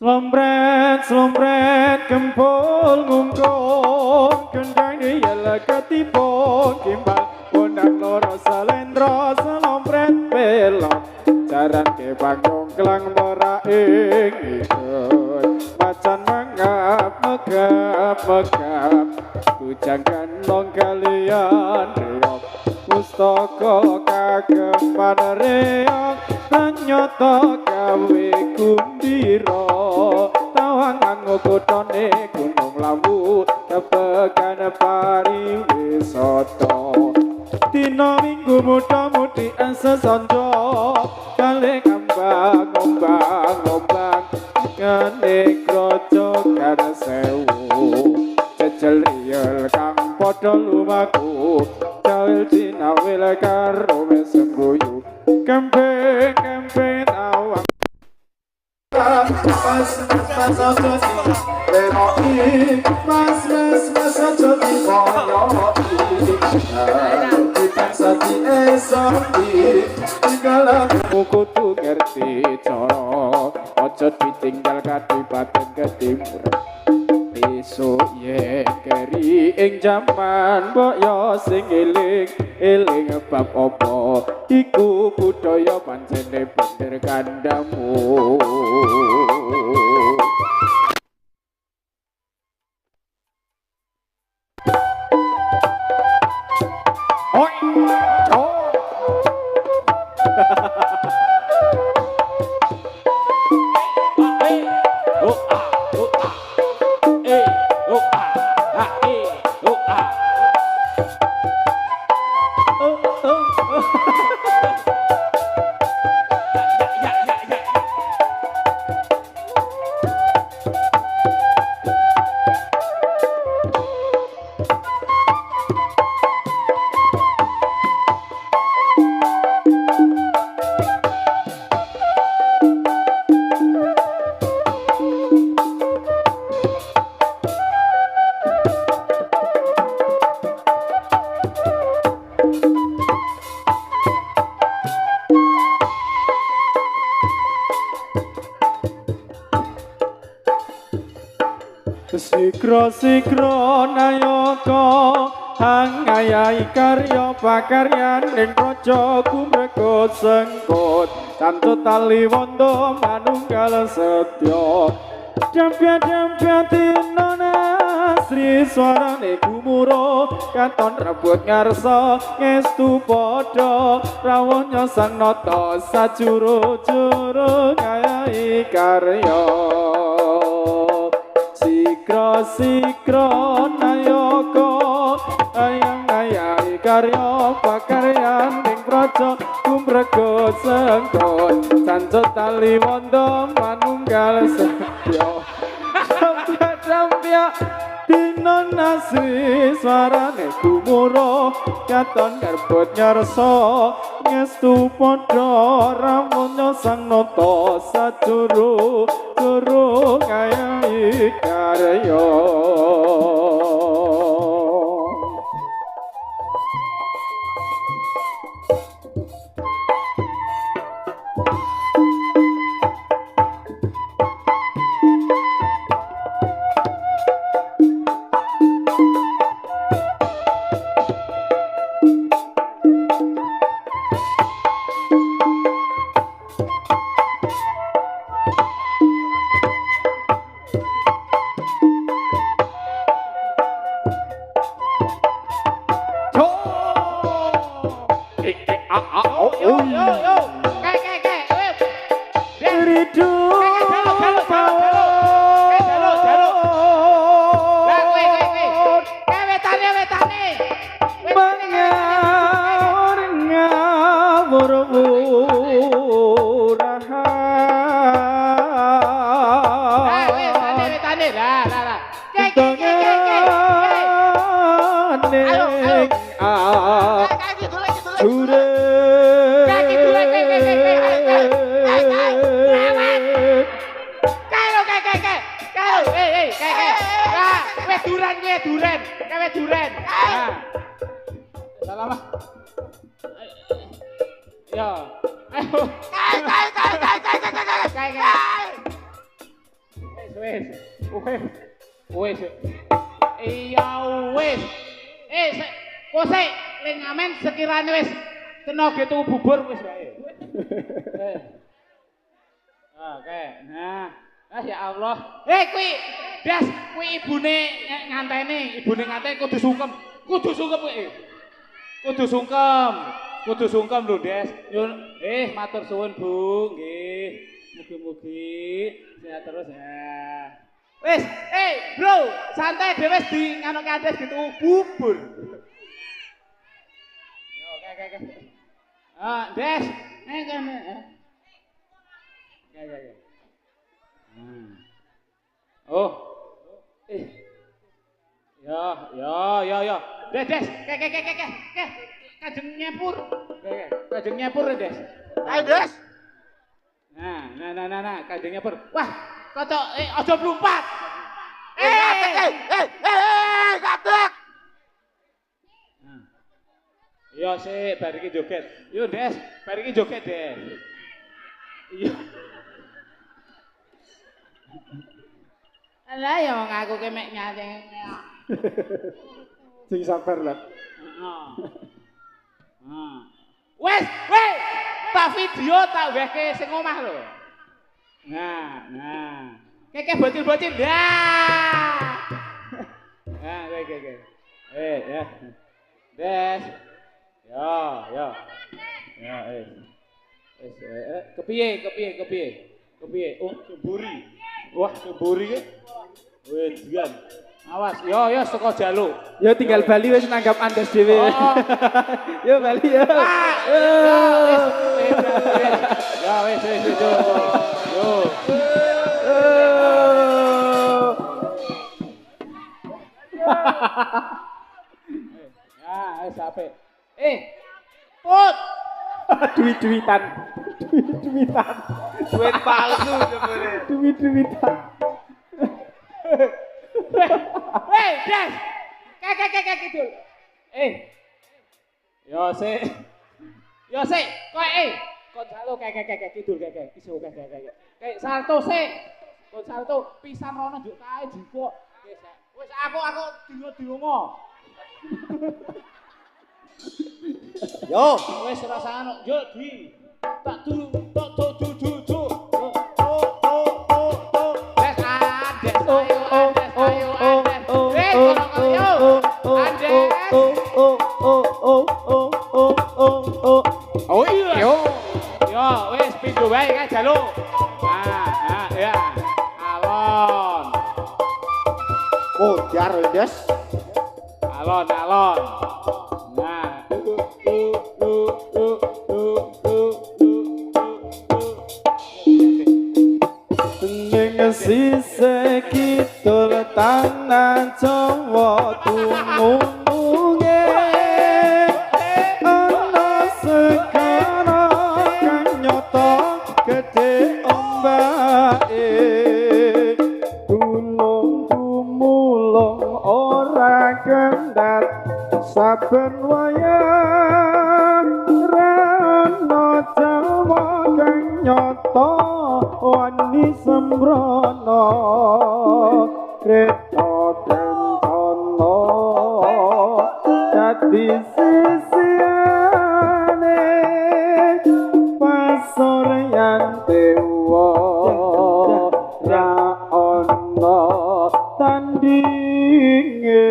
Slompret, slompret, kempul ngungkung Kendang dialah ketipun Kimbal undang loro selendro Slompret belok Jaran ke panggung kelang mora ing ikut Macan mengap, megap, megap Kujang kandong kalian reok Mustaka kageman reok Tanyoto gawe kumbira Tawang ngukutone gunung lambu Kepegan pariwisata Dina minggu muda-mudi sesonjo Kali ngambang-ngombang-ngombang Ngene krojokan sewu Jejel riyel kang padha lumaku Jawil dinawil karo sembuyu Kemping-kemping awang Mas ojo di lemoki Mas ojo di boyoki Dikan sati esoki Tinggal aku kudu ngerti coro Ojo ditinggal kadipaten ketimur Besok yen keri ing jaman mbok yo sing eling bab apa iku budaya pancene bener kandamu Oi oh Sikro nayaka hangayai karya pakaryan ing praja kumrega sengkut cantut tali wanda manunggal setya Dampya tinana Sri swarane gumuro katon rebut ngarsa ngestu padha rawuh nyosang nata sajuru-juru ngayai karya Sikro nayaka ayang ayai karya pakaryan ing praja kumrega sengkut cancut tali wanda manunggal setya dampya dina nasri swarane gumuro katon garbut nyarsa ngestu padha ramun nyosang nata sajuru juru ngayai karya duren. Salah. Ya. Ayo. Kai. Wis. Iya wis. Kok sik ning ngamen sekirane wis tenaga tuku bubur wis wae. Oke. Nah, ya Allah. Kuwi ibune nganteni kudu sungkem kuwi. Kudu sungkem lho, Des. Matur suwun, Bu. Nggih. Mugi-mugi sehat terus ya. Wis, bro, santai dhewe wis di nganoke Ades gitu bubur. Yo, oke. Des, kene. Ya. Oh. Ya. Des. Kajeng nyepur. Kajeng nyepur, Des. Ayo, Des. Nah, kajeng nyepur. Wah, kocok aja mlumpat. Katek. Yo sik, bar iki joget. Yo, Des, bar iki joget, Des. Iya. Lah ya wong aku ki mek nyanyi. Sing sabar lah. Wes, tak video tak wehke sing omah lho. Nah. Keke bocil-bocil. Dah. Nah, oke. Ya. Des. Ya. Ya, kepiye? Oh, keburi. Wah, keburi ki. Wedian. Awas, yo saka jaluk. Yo tinggal Bali wis nanggap Andes dhewe. Yo Bali yo. Ya wis. Yo. Ya, sampai. Put. Duit-duitan. Duit palsu jebule. Duit-duitan. Des. Kek kidul. Yo sik. Kok jalo kek kidul kek. Iso kek. Kek salto sik. Kok salto pisan rono njuk kae jipuk. Wis aku dingo-dingo. Yo, Wis rasane yo di. Tak du. Oh iya. Yo, wis pindho wae kan jaluk. Nah, ya. Alon. oh jar Des. Alon. Nah, Ning sisih kidul tanah Jawa tumunge ana segara kang nyata gedhe ombake tulung ora kendhat saben wayah rana Jawa kang nyata wani sembrono kreta kencana dadi sisiane pasoryan dewa ra ana tandinge